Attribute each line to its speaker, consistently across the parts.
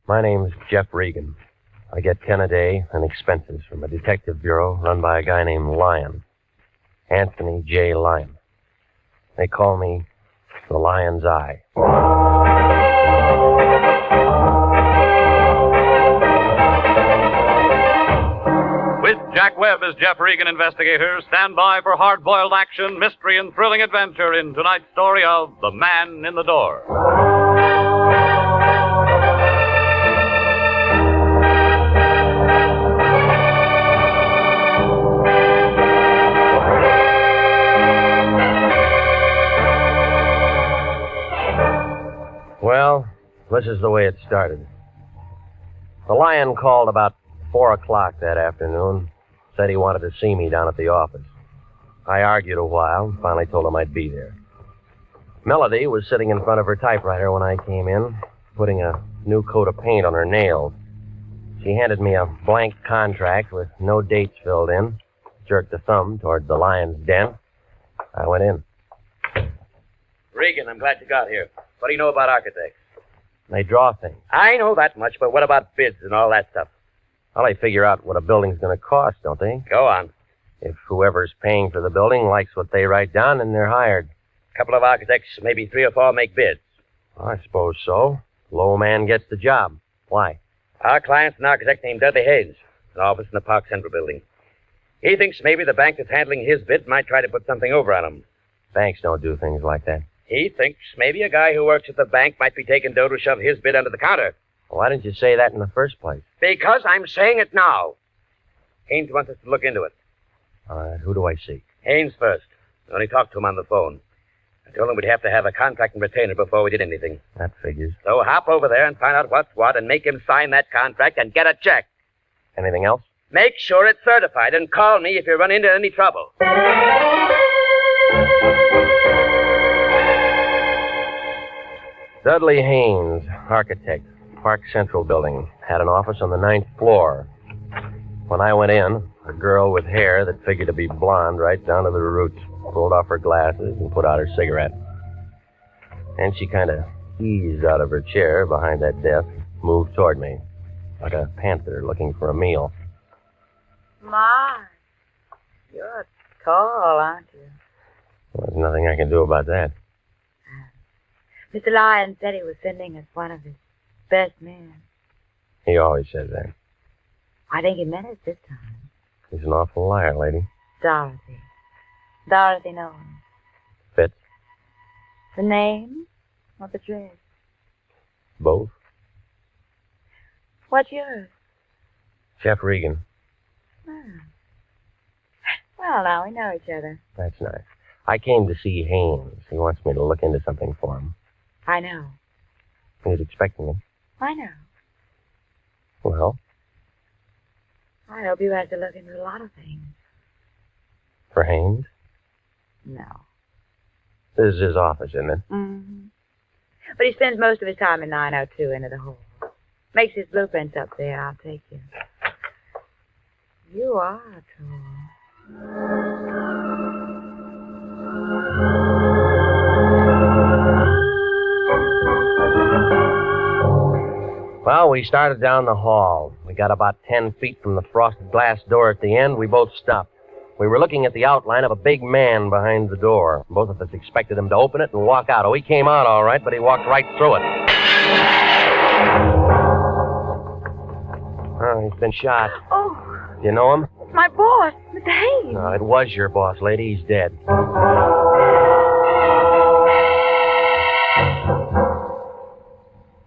Speaker 1: My name's Jeff Regan. I get 10 a day and expenses from a detective bureau run by a guy named Lyon. Anthony J. Lyon. They call me the Lion's Eye.
Speaker 2: With Jack Webb as Jeff Regan, investigator, stand by for hard-boiled action, mystery, and thrilling adventure in tonight's story of The Man in the Door.
Speaker 1: Well, this is the way it started. The Lion called about 4 o'clock that afternoon. Said he wanted to see me down at the office. I argued a while and finally told him I'd be there. Melody was sitting in front of her typewriter when I came in, putting a new coat of paint on her nails. She handed me a blank contract with no dates filled in, jerked a thumb toward the Lion's den. I went in.
Speaker 3: Regan, I'm glad you got here. What do you know about architects?
Speaker 1: They draw things.
Speaker 3: I know that much, but what about bids and all that stuff?
Speaker 1: Well, they figure out what a building's going to cost, don't they?
Speaker 3: Go on.
Speaker 1: If whoever's paying for the building likes what they write down, then they're hired.
Speaker 3: A couple of architects, maybe 3 or 4, make bids.
Speaker 1: I suppose so. Low man gets the job. Why?
Speaker 3: Our client's an architect named Dudley Haynes, an office in the Park Central building. He thinks maybe the bank that's handling his bid might try to put something over on him.
Speaker 1: Banks don't do things like that.
Speaker 3: He thinks maybe a guy who works at the bank might be taking dough to shove his bid under the counter.
Speaker 1: Why didn't you say that in the first place?
Speaker 3: Because I'm saying it now. Haynes wants us to look into it.
Speaker 1: All right, who do I see?
Speaker 3: Haynes first. I only talked to him on the phone. I told him we'd have to have a contract and retainer before we did anything.
Speaker 1: That figures.
Speaker 3: So hop over there and find out what's what and make him sign that contract and get a check.
Speaker 1: Anything else?
Speaker 3: Make sure it's certified and call me if you run into any trouble.
Speaker 1: Dudley Haynes, architect, Park Central building, had an office on the 9th floor. When I went in, a girl with hair that figured to be blonde right down to the roots pulled off her glasses and put out her cigarette. And she kind of eased out of her chair behind that desk, moved toward me, like a panther looking for a meal.
Speaker 4: My, you're tall, aren't you?
Speaker 1: Well, there's nothing I can do about that.
Speaker 4: Mr. Lyon said he was sending us one of his best men.
Speaker 1: He always says that.
Speaker 4: I think he meant it this time.
Speaker 1: He's an awful liar, lady.
Speaker 4: Dorothy. Dorothy knows.
Speaker 1: Fits?
Speaker 4: The name or the dress?
Speaker 1: Both.
Speaker 4: What's yours?
Speaker 1: Jeff Regan.
Speaker 4: Oh. Well, now we know each other.
Speaker 1: That's nice. I came to see Haynes. He wants me to look into something for him.
Speaker 4: I know.
Speaker 1: He's expecting me.
Speaker 4: I know.
Speaker 1: Well?
Speaker 4: I hope you have to look into a lot of things.
Speaker 1: For Haynes?
Speaker 4: No.
Speaker 1: This is his office, isn't it?
Speaker 4: Mm-hmm. But he spends most of his time in 902 into the hall. Makes his blueprints up there. I'll take you. You are tall.
Speaker 1: Well, we started down the hall. We got about 10 feet from the frosted glass door at the end. We both stopped. We were looking at the outline of a big man behind the door. Both of us expected him to open it and walk out. Oh, he came out all right, but he walked right through it. Oh, he's been shot.
Speaker 4: Oh.
Speaker 1: Do you know him?
Speaker 4: It's my boss, Mr. Haynes.
Speaker 1: No, it was your boss, lady. He's dead.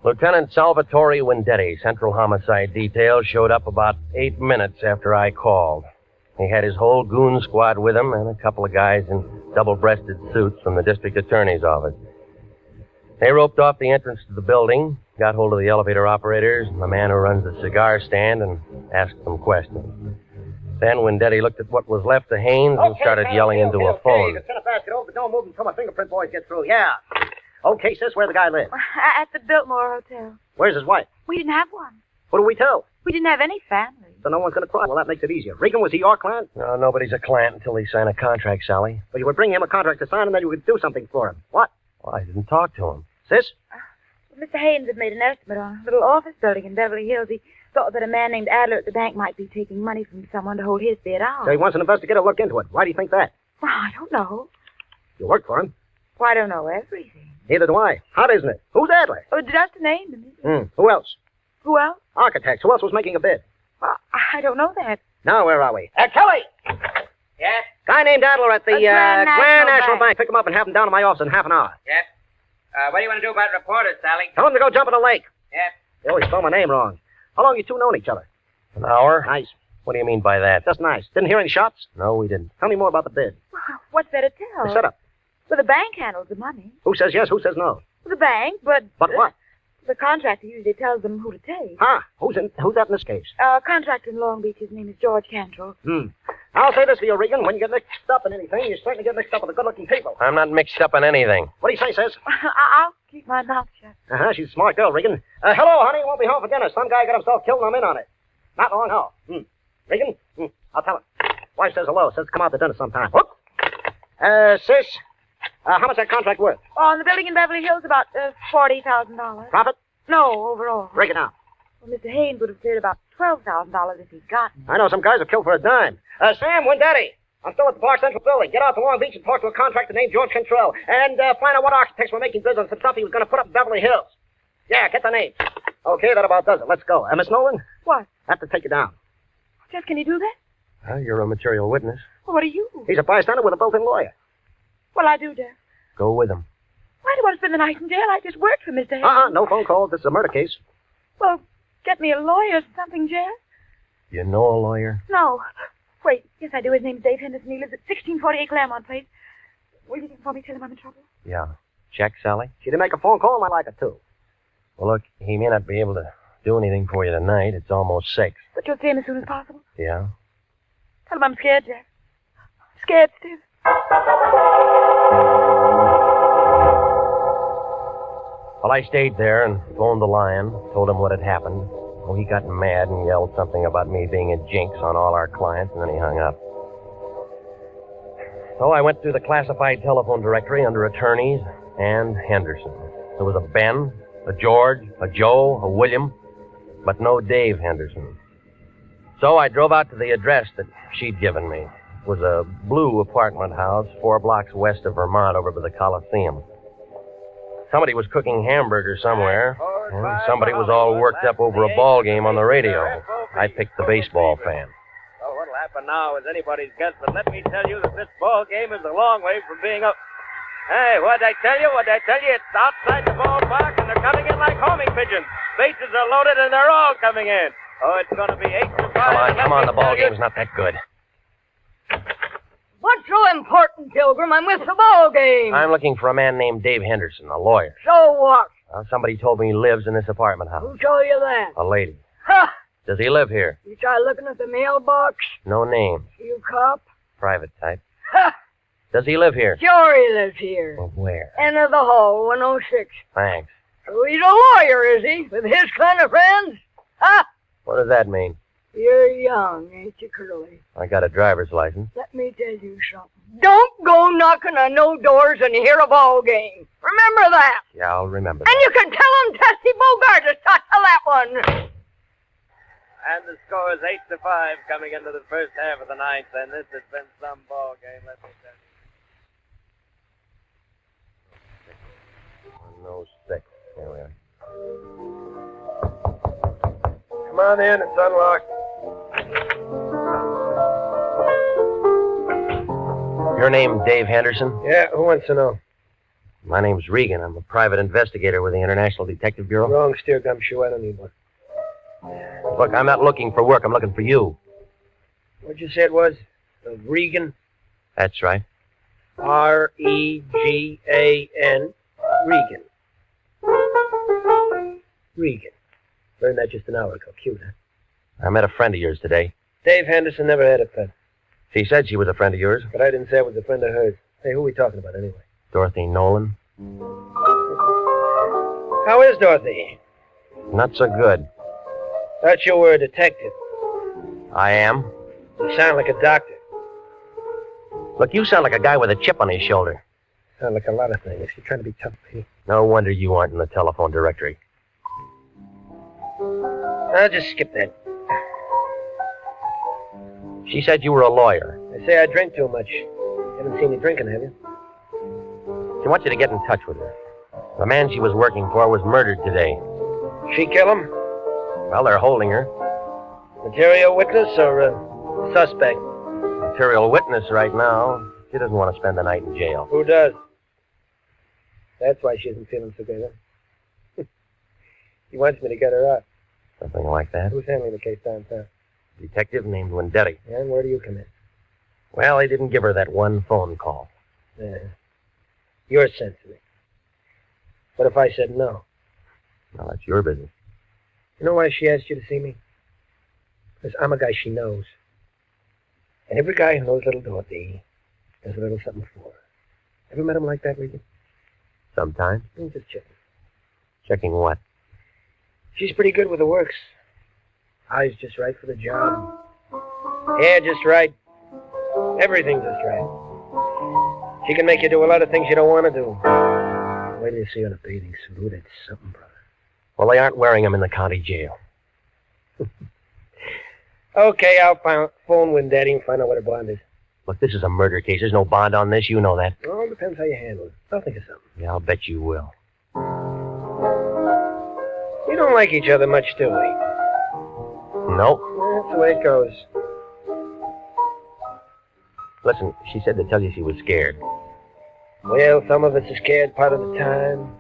Speaker 1: Lieutenant Salvatore Vendetti, Central Homicide Detail, showed up about 8 minutes after I called. He had his whole goon squad with him and a couple of guys in double-breasted suits from the district attorney's office. They roped off the entrance to the building, got hold of the elevator operators and the man who runs the cigar stand, and asked them questions. Then Vendetti looked at what was left of Haynes and started yelling into a phone.
Speaker 3: Send a basket over, but don't move until my fingerprint boys get through. Yeah. Okay, sis, where the guy live?
Speaker 4: At the Biltmore Hotel.
Speaker 3: Where's his wife?
Speaker 4: We didn't have one.
Speaker 3: What do we tell?
Speaker 4: We didn't have any family.
Speaker 3: So no one's going to cry. Well, that makes it easier. Regan, was he your client?
Speaker 1: No, nobody's a client until they sign a contract, Sally.
Speaker 3: Well, you would bring him a contract to sign, and then you would do something for him. What?
Speaker 1: Well, I didn't talk to him.
Speaker 3: Sis?
Speaker 4: Mr. Haynes had made an estimate on a little office building in Beverly Hills. He thought that a man named Adler at the bank might be taking money from someone to hold his bid out.
Speaker 5: So he wants an investigator to look into it. Why do you think that?
Speaker 4: Well, I don't know.
Speaker 5: You work for him.
Speaker 4: Well, I don't know everything.
Speaker 5: Neither do I. Hot, isn't it? Who's Adler?
Speaker 4: Oh, just a name to me.
Speaker 5: Who else?
Speaker 4: Who else?
Speaker 5: Architects. Who else was making a bid?
Speaker 4: Well, I don't know that.
Speaker 5: Now, where are we? Kelly!
Speaker 3: Yes?
Speaker 5: Guy named Adler at the
Speaker 4: Grand
Speaker 5: National
Speaker 4: Bank.
Speaker 5: Bank. Pick him up and have him down to my office in half an hour.
Speaker 3: Yes. What do you want to do about reporters, Sally?
Speaker 5: Tell him to go jump in the lake.
Speaker 3: Yes.
Speaker 5: They always spell my name wrong. How long you two known each other?
Speaker 1: An hour?
Speaker 5: Nice.
Speaker 1: What do you mean by that?
Speaker 5: Just nice. Didn't hear any shots?
Speaker 1: No, we didn't.
Speaker 5: Tell me more about the bid.
Speaker 4: Well, what's there to tell?
Speaker 5: The setup.
Speaker 4: Well, the bank handles the money.
Speaker 5: Who says yes, who says no?
Speaker 4: Well, the bank, but...
Speaker 5: But what?
Speaker 4: The contractor usually tells them who to take.
Speaker 5: Huh? Who's that in this case?
Speaker 4: Contractor in Long Beach, his name is George Canto.
Speaker 5: I'll say this for you, Regan. When you get mixed up in anything, you certainly get mixed up with the good-looking people.
Speaker 1: I'm not mixed up in anything.
Speaker 5: What do you say, sis?
Speaker 4: I'll keep my mouth shut.
Speaker 5: She's a smart girl, Regan. Hello, honey. Won't be home for dinner. Some guy got himself killed and I'm in on it. Not long, how? Regan? I'll tell her. Wife says hello. Says come out to dinner sometime. Whoop. Sis, how much that contract worth?
Speaker 4: On the building in Beverly Hills, about $40,000.
Speaker 5: Profit?
Speaker 4: No, overall.
Speaker 5: Break it down.
Speaker 4: Well, Mr. Haynes would have cleared about $12,000 if he'd gotten it.
Speaker 5: I know some guys have killed for a dime. Sam, when Daddy? I'm still at the Park Central building. Get out to Long Beach and talk to a contractor named George Cantrell. And find out what architects were making bids on some stuff he was going to put up in Beverly Hills. Yeah, get the name. Okay, that about does it. Let's go. Miss Nolan?
Speaker 4: What?
Speaker 5: I have to take you down.
Speaker 4: Jeff, can you do that?
Speaker 1: Well, you're a material witness.
Speaker 4: Well, what are you?
Speaker 5: He's a bystander with a built-in lawyer.
Speaker 4: Well, I do, Jeff.
Speaker 1: Go with him.
Speaker 4: Why do you want to spend the night in jail? I just worked for Mr. Haynes.
Speaker 5: No phone calls. This is a murder case.
Speaker 4: Well, get me a lawyer or something, Jeff.
Speaker 1: You know a lawyer?
Speaker 4: No. Wait, yes, I do. His name's Dave Henderson. He lives at 1648 Claremont Place. Will you for me tell him I'm in trouble?
Speaker 1: Yeah. Check, Sally?
Speaker 5: She didn't make a phone call. I like it, too.
Speaker 1: Well, look, he may not be able to do anything for you tonight. It's almost 6.
Speaker 4: But you'll see him as soon as possible.
Speaker 1: Yeah?
Speaker 4: Tell him I'm scared, Jeff. Scared stiff.
Speaker 1: Well, I stayed there and phoned the Lyon, told him what had happened. Oh, he got mad and yelled something about me being a jinx on all our clients, and then he hung up. So I went through the classified telephone directory under attorneys and Henderson. There was a Ben, a George, a Joe, a William, but no Dave Henderson. So I drove out to the address that she'd given me. It was a blue apartment house 4 blocks west of Vermont over by the Coliseum. Somebody was cooking hamburgers somewhere, and somebody was all worked up over a ball game on the radio. I picked the baseball fan.
Speaker 6: Well, what'll happen now is anybody's guess, but let me tell you that this ball game is a long way from being up. Hey, what'd I tell you? It's outside the ballpark, and they're coming in like homing pigeons. Bases are loaded, and they're all coming in. Oh, it's going to be 8-5.
Speaker 1: Come on, the ball game's not that good.
Speaker 7: What's so important, Pilgrim? I'm with the ball game.
Speaker 1: I'm looking for a man named Dave Henderson, a lawyer.
Speaker 7: So what?
Speaker 1: Somebody told me he lives in this apartment house.
Speaker 7: Who told you that?
Speaker 1: A lady.
Speaker 7: Ha!
Speaker 1: Does he live here?
Speaker 7: You try looking at the mailbox?
Speaker 1: No name.
Speaker 7: You cop?
Speaker 1: Private type.
Speaker 7: Ha!
Speaker 1: Does he live here?
Speaker 7: Sure he lives here.
Speaker 1: Well, where?
Speaker 7: Enter the hall, 106.
Speaker 1: Thanks.
Speaker 7: So he's a lawyer, is he? With his kind of friends? Ha!
Speaker 1: What does that mean?
Speaker 7: You're young, ain't you, Curly?
Speaker 1: I got a driver's license.
Speaker 7: Let me tell you something. Don't go knocking on no doors and hear a ball game. Remember that.
Speaker 1: Yeah, I'll remember
Speaker 7: And
Speaker 1: that.
Speaker 7: you can tell him Tessie Bogart to start to that one.
Speaker 6: And the score is 8-5 coming into the first half of the ninth, and this has been some ball game, let me tell you.
Speaker 1: 106. Here we are.
Speaker 5: Come on in. It's unlocked.
Speaker 1: Your name Dave Henderson?
Speaker 5: Yeah, who wants to know?
Speaker 1: My name's Regan. I'm a private investigator with the International Detective Bureau.
Speaker 5: Wrong steer gumshoe. I don't need one.
Speaker 1: Look, I'm not looking for work. I'm looking for you.
Speaker 5: What'd you say it was? Regan?
Speaker 1: That's right.
Speaker 5: R-E-G-A-N. Regan. Regan. Learned that just an hour ago. Cute, huh?
Speaker 1: I met a friend of yours today.
Speaker 5: Dave Henderson never had a pet.
Speaker 1: She said she was a friend of yours.
Speaker 5: But I didn't say it was a friend of hers. Hey, who are we talking about anyway?
Speaker 1: Dorothy Nolan.
Speaker 5: How is Dorothy?
Speaker 1: Not so good.
Speaker 5: Thought you were a detective.
Speaker 1: I am.
Speaker 5: You sound like a doctor.
Speaker 1: Look, you sound like a guy with a chip on his shoulder.
Speaker 5: Sound like a lot of things. You're trying to be tough, Pete.
Speaker 1: No wonder you aren't in the telephone directory.
Speaker 5: I'll just skip that.
Speaker 1: She said you were a lawyer.
Speaker 5: They say I drink too much. Haven't seen me drinking, have you?
Speaker 1: She wants you to get in touch with her. The man she was working for was murdered today.
Speaker 5: She kill him?
Speaker 1: Well, they're holding her.
Speaker 5: Material witness or suspect?
Speaker 1: Material witness right now. She doesn't want to spend the night in jail.
Speaker 5: Who does? That's why she isn't feeling so good, huh? He wants me to get her out.
Speaker 1: Something like that.
Speaker 5: Who's handling the case downtown?
Speaker 1: Detective named Wendetti.
Speaker 5: And where do you come in?
Speaker 1: Well, they didn't give her that one phone call.
Speaker 5: Yeah. You're sensitive. What if I said no?
Speaker 1: Well, that's your business.
Speaker 5: You know why she asked you to see me? Because I'm a guy she knows. And every guy who knows little Dorothy does a little something for her. Ever met him like that, Regan?
Speaker 1: Sometimes.
Speaker 5: I'm just checking.
Speaker 1: Checking what?
Speaker 5: She's pretty good with the works. Eyes just right for the job. Hair just right. Everything just right. She can make you do a lot of things you don't want to do. Wait till you see her in a bathing suit. Ooh, that's something, brother.
Speaker 1: Well, they aren't wearing them in the county jail.
Speaker 5: Okay, I'll phone Wendetti and find out what her bond is.
Speaker 1: Look, this is a murder case. There's no bond on this. You know that.
Speaker 5: Well, it depends how you handle it. I'll think of something.
Speaker 1: Yeah, I'll bet you will.
Speaker 5: We don't like each other much, do we?
Speaker 1: Nope.
Speaker 5: That's the way it goes.
Speaker 1: Listen, she said to tell you she was scared.
Speaker 5: Well, some of us are scared part of the time.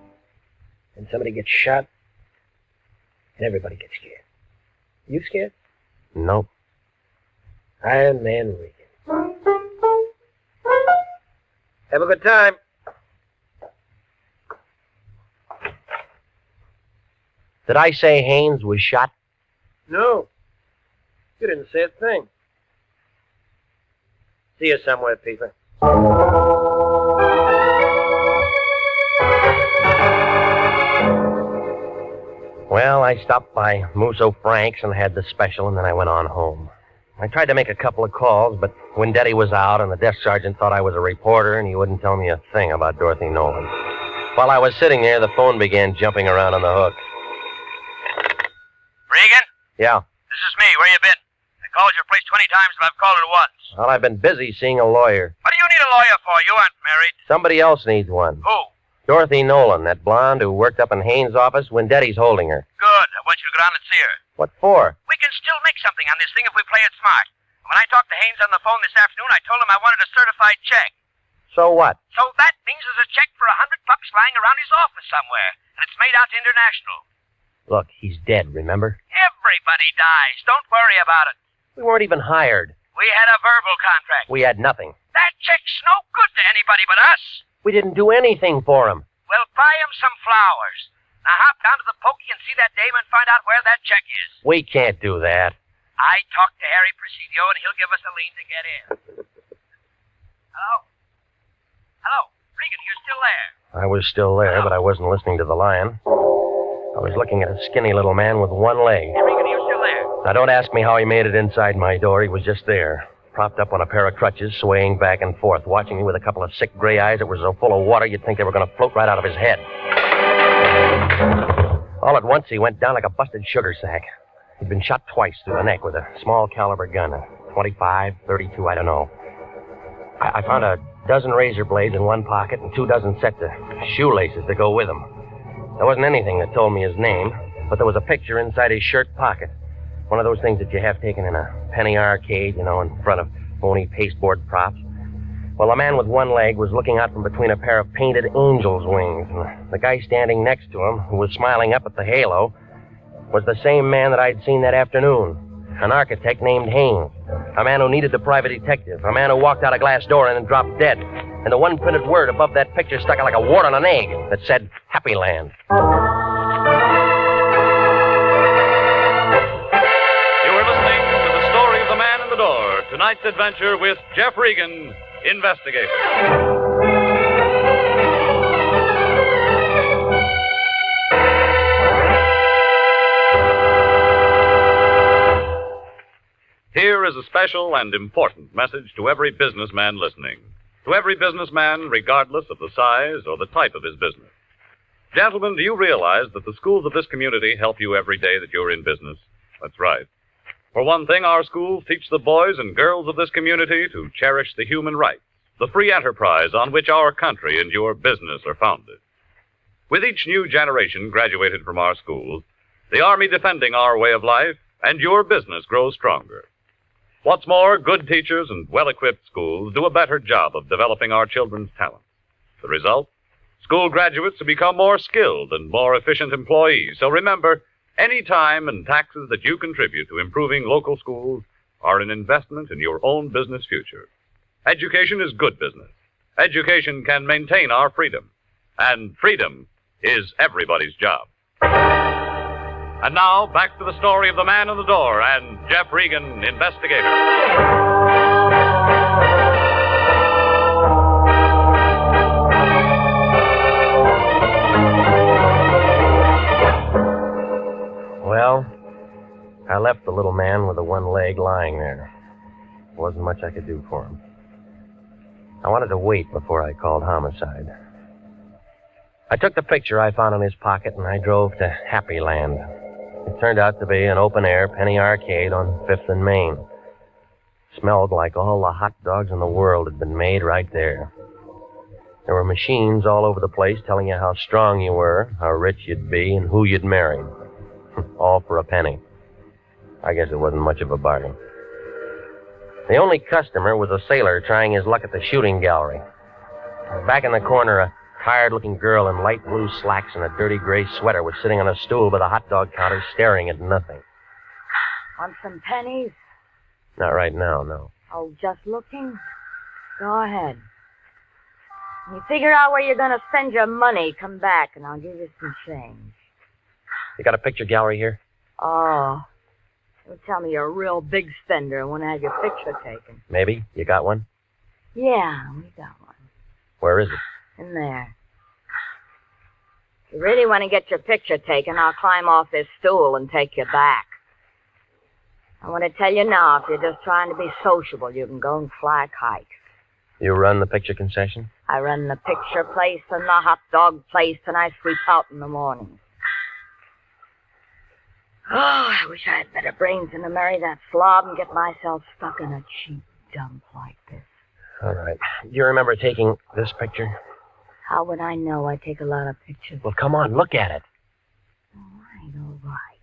Speaker 5: And somebody gets shot. And everybody gets scared. You scared?
Speaker 1: Nope.
Speaker 5: Iron Man Regan. Have a good time.
Speaker 1: Did I say Haynes was shot?
Speaker 5: No. You didn't say a thing. See you somewhere, Peter.
Speaker 1: Well, I stopped by Musso Frank's and had the special, and then I went on home. I tried to make a couple of calls, but Wendetti was out, and the desk sergeant thought I was a reporter, and he wouldn't tell me a thing about Dorothy Nolan. While I was sitting there, the phone began jumping around on the hook.
Speaker 3: Regan?
Speaker 1: Yeah.
Speaker 3: This is me. Where you been? I called your place 20 times, but I've called it once.
Speaker 1: Well, I've been busy seeing a lawyer.
Speaker 3: What do you need a lawyer for? You aren't married.
Speaker 1: Somebody else needs one.
Speaker 3: Who?
Speaker 1: Dorothy Nolan, that blonde who worked up in Haynes' office. Wendetti's holding her.
Speaker 3: Good. I want you to go down and see her.
Speaker 1: What for?
Speaker 3: We can still make something on this thing if we play it smart. When I talked to Haynes on the phone this afternoon, I told him I wanted a certified check.
Speaker 1: So what?
Speaker 3: So that means there's a check for $100 lying around his office somewhere, and it's made out to International.
Speaker 1: Look, he's dead, remember?
Speaker 3: Everybody dies. Don't worry about it.
Speaker 1: We weren't even hired.
Speaker 3: We had a verbal contract.
Speaker 1: We had nothing.
Speaker 3: That check's no good to anybody but us.
Speaker 1: We didn't do anything for him.
Speaker 3: Well, buy him some flowers. Now hop down to the pokey and see that dame and find out where that check is.
Speaker 1: We can't do that.
Speaker 3: I talked to Harry Presidio, and he'll give us a lien to get in. Hello? Hello? Regan, you're still there?
Speaker 1: I was still there, but I wasn't listening to the Lion. I was looking at a skinny little man with one leg.
Speaker 3: Hey, Regan, you're still there?
Speaker 1: Now, don't ask me how he made it inside my door. He was just there, propped up on a pair of crutches, swaying back and forth, watching me with a couple of sick gray eyes that were so full of water you'd think they were going to float right out of his head. All at once, he went down like a busted sugar sack. He'd been shot twice through the neck with a small caliber gun, a 25, 32, I don't know. I found a dozen razor blades in one pocket and 2 dozen sets of shoelaces to go with them. There wasn't anything that told me his name, but there was a picture inside his shirt pocket. One of those things that you have taken in a penny arcade, you know, in front of phony pasteboard props. Well, the man with one leg was looking out from between a pair of painted angel's wings. And the guy standing next to him, who was smiling up at the halo, was the same man that I'd seen that afternoon. An architect named Haynes. A man who needed the private detective. A man who walked out a glass door and then dropped dead. And the one printed word above that picture stuck out like a wart on an egg that said, Happy Land.
Speaker 2: You were listening to The Story of the Man in the Door. Tonight's adventure with Jeff Regan, Investigator. Here is a special and important message to every businessman listening. To every businessman, regardless of the size or the type of his business. Gentlemen, do you realize that the schools of this community help you every day that you're in business? That's right. For one thing, our schools teach the boys and girls of this community to cherish the human rights, the free enterprise on which our country and your business are founded. With each new generation graduated from our schools, the Army defending our way of life and your business grows stronger. What's more, good teachers and well-equipped schools do a better job of developing our children's talents. The result? School graduates who become more skilled and more efficient employees. So remember, any time and taxes that you contribute to improving local schools are an investment in your own business future. Education is good business. Education can maintain our freedom. And freedom is everybody's job. And now, back to the story of the man in the door and Jeff Regan, Investigator.
Speaker 1: Well, I left the little man with the one leg lying there. There wasn't much I could do for him. I wanted to wait before I called homicide. I took the picture I found in his pocket and I drove to Happy Land. It turned out to be an open-air penny arcade on 5th and Main. Smelled like all the hot dogs in the world had been made right there. There were machines all over the place telling you how strong you were, how rich you'd be, and who you'd marry. All for a penny. I guess it wasn't much of a bargain. The only customer was a sailor trying his luck at the shooting gallery. Back in the corner, a tired-looking girl in light blue slacks and a dirty gray sweater was sitting on a stool by the hot dog counter staring at nothing.
Speaker 4: Want some pennies?
Speaker 1: Not right now, no.
Speaker 4: Oh, just looking? Go ahead. When you figure out where you're going to spend your money, come back and I'll give you some change.
Speaker 1: You got a picture gallery here?
Speaker 4: Oh. Don't tell me you're a real big spender and want to have your picture taken.
Speaker 1: Maybe. You got one?
Speaker 4: Yeah, we got one.
Speaker 1: Where is it?
Speaker 4: In there. If you really want to get your picture taken, I'll climb off this stool and take you back. I want to tell you now, if you're just trying to be sociable, you can go and fly kites.
Speaker 1: You run the picture concession?
Speaker 4: I run the picture place and the hot dog place, and I sweep out in the morning. Oh, I wish I had better brains than to marry that slob and get myself stuck in a cheap dump like this.
Speaker 1: All right. Do you remember taking this picture?
Speaker 4: How would I know? I take a lot of pictures.
Speaker 1: Well, come on, look at it.
Speaker 4: All right.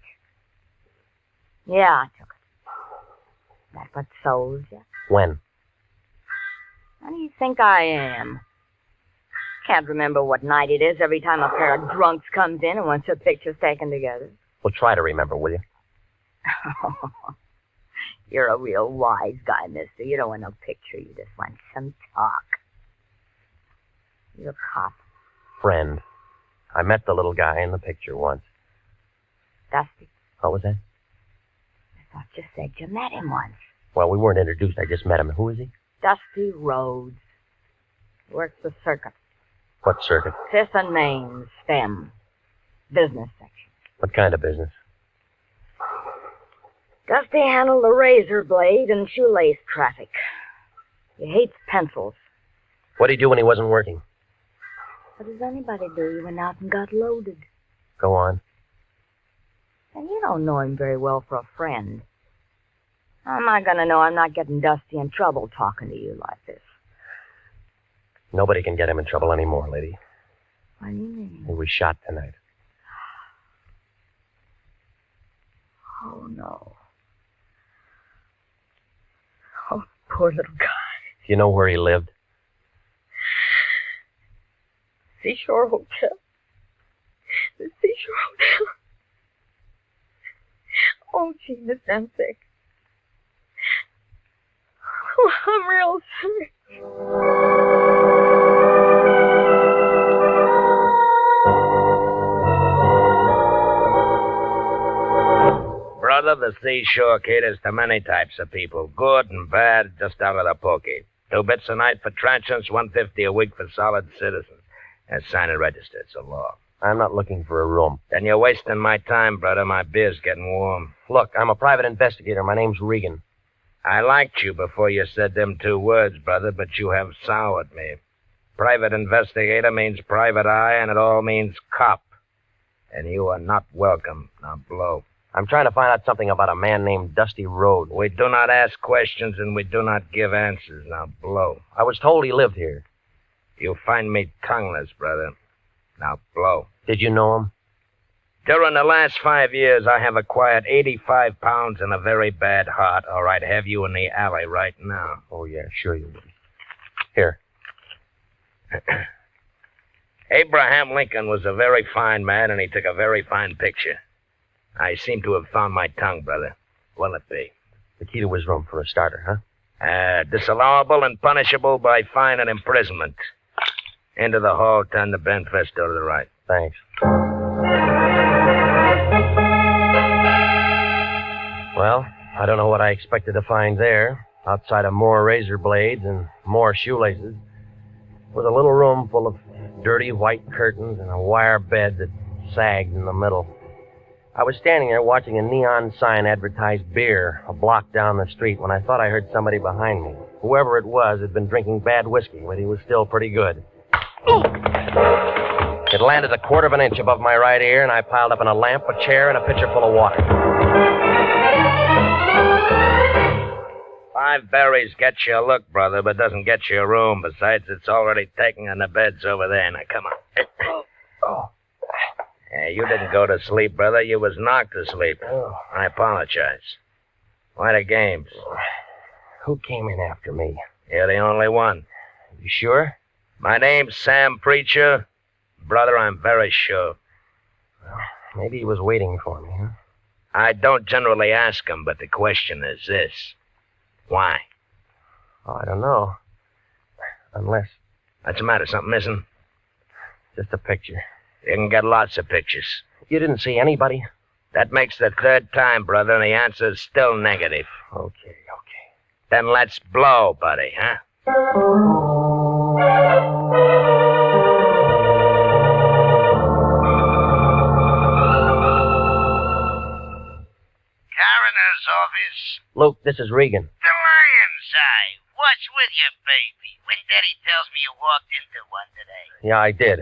Speaker 4: Yeah, I took it. That what sold you?
Speaker 1: When?
Speaker 4: How do you think I am? Can't remember what night it is every time a pair of drunks comes in and wants their pictures taken together.
Speaker 1: Well, try to remember, will you?
Speaker 4: You're a real wise guy, mister. You don't want no picture. You just want some talk. You're a cop.
Speaker 1: Friend. I met the little guy in the picture once.
Speaker 4: Dusty?
Speaker 1: What was that?
Speaker 4: I thought you said you met him once.
Speaker 1: Well, we weren't introduced. I just met him. Who is he?
Speaker 4: Dusty Rhodes. Works the circuit.
Speaker 1: What circuit?
Speaker 4: 5th and Main, STEM. Business section.
Speaker 1: What kind of business?
Speaker 4: Dusty handled the razor blade and shoelace traffic. He hates pencils.
Speaker 1: What'd he do when he wasn't working?
Speaker 4: What does anybody do? He went out and got loaded.
Speaker 1: Go on.
Speaker 4: And you don't know him very well for a friend. How am I going to know I'm not getting Dusty in trouble talking to you like this?
Speaker 1: Nobody can get him in trouble anymore, lady.
Speaker 4: What do you mean?
Speaker 1: He was shot tonight.
Speaker 4: Oh, no. Oh, poor little guy.
Speaker 1: Do you know where he lived?
Speaker 4: Seashore Hotel. The Seashore Hotel. Oh, gee, Miss, I'm sick. Oh, I'm real sick.
Speaker 3: Brother, the seashore caters to many types of people, good and bad, just out of the pokey. 2 bits a night for transients, $1.50 a week for solid citizens. And sign and register, it's a law.
Speaker 1: I'm not looking for a room.
Speaker 3: Then you're wasting my time, brother. My beer's getting warm.
Speaker 1: Look, I'm a private investigator. My name's Regan.
Speaker 3: I liked you before you said them 2 words, brother, but you have soured me. Private investigator means private eye, and it all means cop. And you are not welcome. Now blow.
Speaker 1: I'm trying to find out something about a man named Dusty Rhodes.
Speaker 3: We do not ask questions, and we do not give answers. Now blow.
Speaker 1: I was told he lived here.
Speaker 3: You find me tongueless, brother. Now blow.
Speaker 1: Did you know him?
Speaker 3: During the last 5 years, I have acquired 85 pounds and a very bad heart, or I'd have you in the alley right now.
Speaker 1: Oh, yeah, sure you would. Here.
Speaker 3: Abraham Lincoln was a very fine man, and he took a very fine picture. I seem to have found my tongue, brother. What'll it be?
Speaker 1: The key to his room for a starter, huh?
Speaker 3: Disallowable and punishable by fine and imprisonment. Into the hall, turn the Benfest door to the right.
Speaker 1: Thanks. Well, I don't know what I expected to find there. Outside of more razor blades and more shoelaces was a little room full of dirty white curtains and a wire bed that sagged in the middle. I was standing there watching a neon sign advertise beer a block down the street when I thought I heard somebody behind me. Whoever it was had been drinking bad whiskey, but he was still pretty good. It landed a quarter of an inch above my right ear, and I piled up in a lamp, a chair, and a pitcher full of water.
Speaker 3: 5 berries gets you a look, brother, but doesn't get you a room. Besides, it's already taken and the bed's over there. Now, come on.
Speaker 1: Oh.
Speaker 3: Yeah, you didn't go to sleep, brother. You was knocked to sleep.
Speaker 1: Oh.
Speaker 3: I apologize. Why the games?
Speaker 1: Who came in after me?
Speaker 3: You're the only one.
Speaker 1: You sure?
Speaker 3: My name's Sam Preacher. Brother, I'm very sure.
Speaker 1: Well, maybe he was waiting for me, huh?
Speaker 3: I don't generally ask him, but the question is this. Why?
Speaker 1: Oh, I don't know. Unless...
Speaker 3: What's the matter? Something missing?
Speaker 1: Just a picture.
Speaker 3: You can get lots of pictures.
Speaker 1: You didn't see anybody?
Speaker 3: That makes the 3rd time, brother, and the answer's still negative.
Speaker 1: Okay.
Speaker 3: Then let's blow, buddy, huh?
Speaker 8: Coroner's office.
Speaker 1: Luke, this is Regan.
Speaker 8: The Lion's Eye. What's with you, baby? When Daddy tells me you walked into one today.
Speaker 1: Yeah, I did.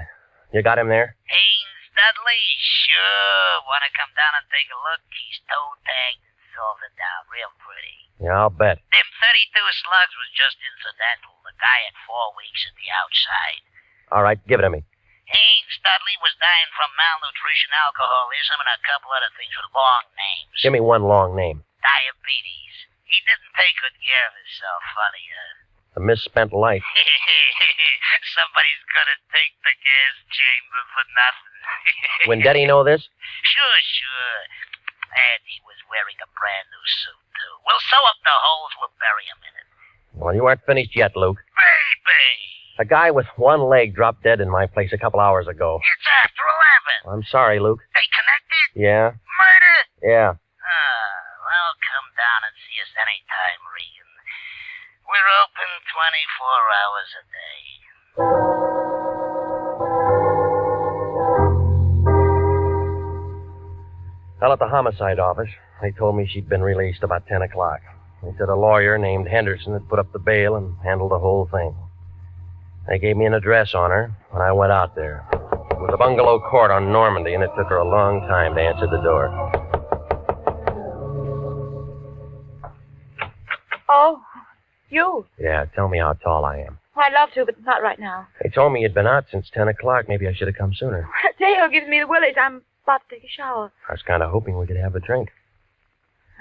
Speaker 1: You got him there?
Speaker 8: Haynes Dudley? Sure. Want to come down and take a look? He's toe-tagged and salted down real pretty.
Speaker 1: Yeah, I'll bet.
Speaker 8: Them 32 slugs was just incidental. The guy had 4 weeks at the outside.
Speaker 1: All right, give it to me.
Speaker 8: Haynes Dudley was dying from malnutrition, alcoholism, and a couple other things with long names.
Speaker 1: Give me one long name.
Speaker 8: Diabetes. He didn't take good care of himself, funny, huh?
Speaker 1: A misspent life.
Speaker 8: Somebody's gonna take the gas chamber for nothing.
Speaker 1: When Daddy know this?
Speaker 8: Sure. And he was wearing a brand new suit, too. We'll sew up the holes, we'll bury him in it.
Speaker 1: Well, you aren't finished yet, Luke.
Speaker 8: Baby!
Speaker 1: A guy with one leg dropped dead in my place a couple hours ago.
Speaker 8: It's after 11.
Speaker 1: I'm sorry, Luke.
Speaker 8: They connected?
Speaker 1: Yeah?
Speaker 8: Murder?
Speaker 1: Yeah.
Speaker 8: Well, come down and see us anytime, Regan. We're open 24 hours a day.
Speaker 1: Well, at the homicide office, they told me she'd been released about 10 o'clock. They said a lawyer named Henderson had put up the bail and handled the whole thing. They gave me an address on her when I went out there. It was a bungalow court on Normandy, and it took her a long time to answer the door.
Speaker 9: Oh, you.
Speaker 1: Yeah, tell me how tall I am.
Speaker 9: I'd love to, but not right now.
Speaker 1: They told me you'd been out since 10 o'clock. Maybe I should have come sooner.
Speaker 9: Dale gives me the willies. I'm about to take a shower.
Speaker 1: I was kind of hoping we could have a drink.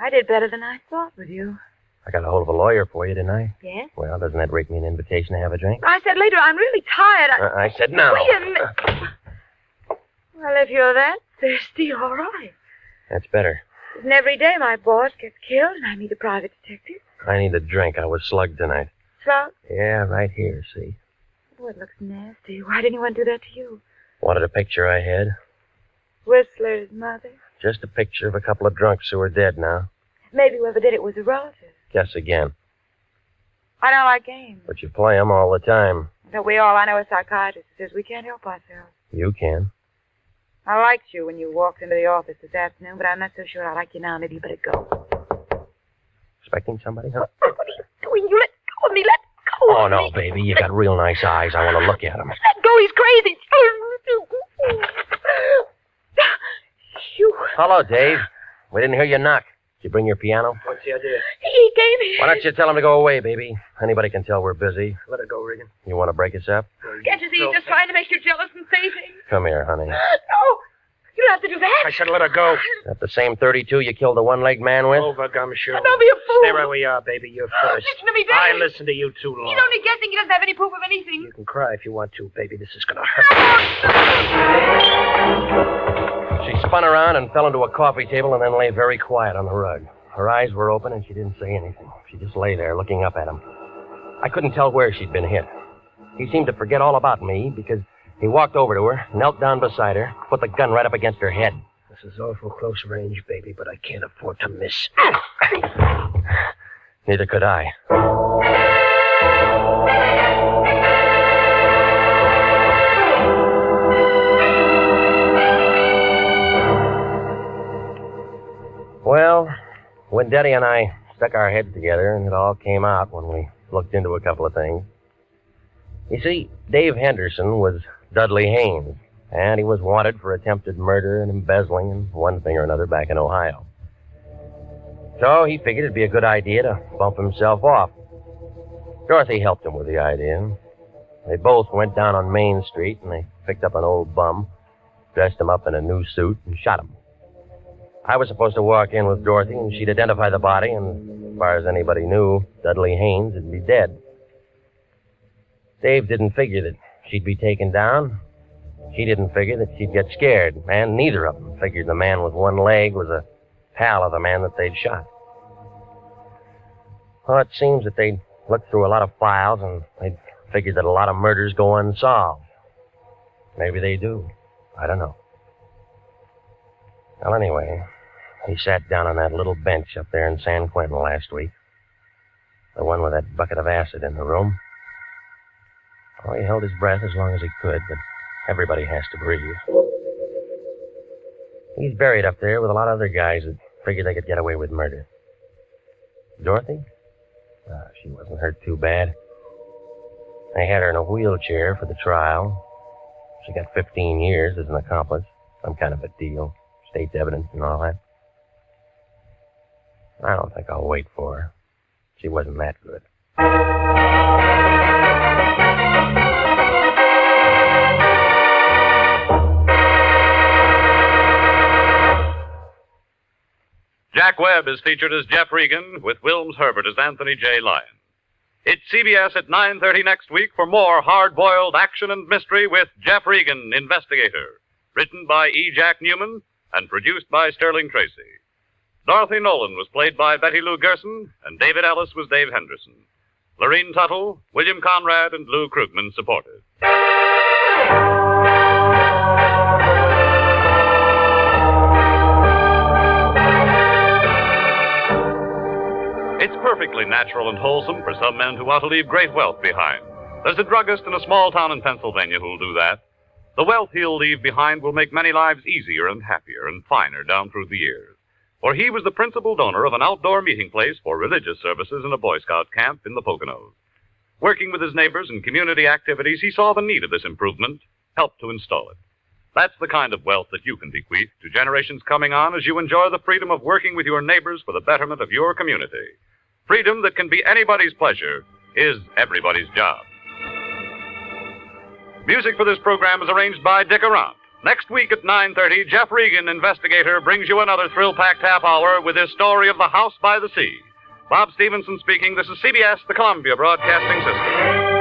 Speaker 9: I did better than I thought with you.
Speaker 1: I got a hold of a lawyer for you, didn't I?
Speaker 9: Yes?
Speaker 1: Well, doesn't that rake me an invitation to have a drink?
Speaker 9: I said later, I'm really tired.
Speaker 1: I said no.
Speaker 9: Wait a minute. Well, if you're that thirsty, all right.
Speaker 1: That's better.
Speaker 9: Isn't every day my boss gets killed and I meet a private detective?
Speaker 1: I need a drink. I was slugged tonight.
Speaker 9: Slugged?
Speaker 1: Yeah, right here, see?
Speaker 9: Oh, it looks nasty. Why didn't anyone do that to you?
Speaker 1: Wanted a picture I had?
Speaker 9: Whistler's mother?
Speaker 1: Just a picture of a couple of drunks who are dead now.
Speaker 9: Maybe whoever did it was a relative.
Speaker 1: Guess again.
Speaker 9: I don't like games.
Speaker 1: But you play 'em all the time.
Speaker 9: Don't we all? I know a psychiatrist who says we can't help ourselves.
Speaker 1: You can.
Speaker 9: I liked you when you walked into the office this afternoon, but I'm not so sure I like you now. Maybe you better go.
Speaker 1: Expecting somebody, huh?
Speaker 9: What are you doing? You let go of me. Let go
Speaker 1: Oh, no, baby. You got real nice eyes. I want to look at them.
Speaker 7: Let go. He's crazy.
Speaker 1: Hello, Dave. We didn't hear you knock. Did you bring your piano?
Speaker 6: What's the idea?
Speaker 7: He gave me.
Speaker 1: Why don't you tell him to go away, baby? Anybody can tell we're busy.
Speaker 6: Let it go, Regan.
Speaker 1: You want to break us up?
Speaker 7: Can't you see he's just trying to make you jealous and say things?
Speaker 1: Come here, honey.
Speaker 7: No. You don't have to do that.
Speaker 6: I said let her go.
Speaker 1: That the same 32 you killed the one-legged man with?
Speaker 6: Over, Gumshoe.
Speaker 7: Don't be a fool.
Speaker 6: Stay right where you are, baby. You're first.
Speaker 7: Listen to me, Daddy.
Speaker 6: I listened to you too long.
Speaker 7: He's only guessing. He doesn't have any proof of anything.
Speaker 6: You can cry if you want to, baby. This is gonna hurt.
Speaker 1: She spun around and fell into a coffee table and then lay very quiet on the rug. Her eyes were open and she didn't say anything. She just lay there looking up at him. I couldn't tell where she'd been hit. He seemed to forget all about me because he walked over to her, knelt down beside her, put the gun right up against her head.
Speaker 6: This is awful close range, baby, but I can't afford to miss.
Speaker 1: Neither could I. Well, when Daddy and I stuck our heads together, and it all came out when we looked into a couple of things. You see, Dave Henderson was Dudley Haynes, and he was wanted for attempted murder and embezzling and one thing or another back in Ohio. So he figured it'd be a good idea to bump himself off. Dorothy helped him with the idea. They both went down on Main Street, and they picked up an old bum, dressed him up in a new suit, and shot him. I was supposed to walk in with Dorothy, and she'd identify the body, and as far as anybody knew, Dudley Haynes would be dead. Dave didn't figure that she'd be taken down. She didn't figure that she'd get scared, and neither of them figured the man with one leg was a pal of the man that they'd shot. Well, it seems that they'd looked through a lot of files, and they'd figured that a lot of murders go unsolved. Maybe they do. I don't know. Well, anyway, he sat down on that little bench up there in San Quentin last week. The one with that bucket of acid in the room. Oh, he held his breath as long as he could, but everybody has to breathe. He's buried up there with a lot of other guys that figured they could get away with murder. Dorothy? She wasn't hurt too bad. They had her in a wheelchair for the trial. She got 15 years as an accomplice. Some kind of a deal. State's evidence and all that. I don't think I'll wait for her. She wasn't that good.
Speaker 2: Jack Webb is featured as Jeff Regan, with Wilms Herbert as Anthony J. Lyon. It's CBS at 9:30 next week for more hard-boiled action and mystery with Jeff Regan, Investigator. Written by E. Jack Newman and produced by Sterling Tracy. Dorothy Nolan was played by Betty Lou Gerson, and David Ellis was Dave Henderson. Lorene Tuttle, William Conrad, and Lou Krugman supported. It's perfectly natural and wholesome for some men who want to leave great wealth behind. There's a druggist in a small town in Pennsylvania who'll do that. The wealth he'll leave behind will make many lives easier and happier and finer down through the years. For he was the principal donor of an outdoor meeting place for religious services in a Boy Scout camp in the Poconos. Working with his neighbors in community activities, he saw the need of this improvement, helped to install it. That's the kind of wealth that you can bequeath to generations coming on as you enjoy the freedom of working with your neighbors for the betterment of your community. Freedom that can be anybody's pleasure is everybody's job. Music for this program is arranged by Dick Arant. Next week at 9:30, Jeff Regan, Investigator, brings you another thrill-packed half hour with his story of the House by the Sea. Bob Stevenson speaking. This is CBS, the Columbia Broadcasting System.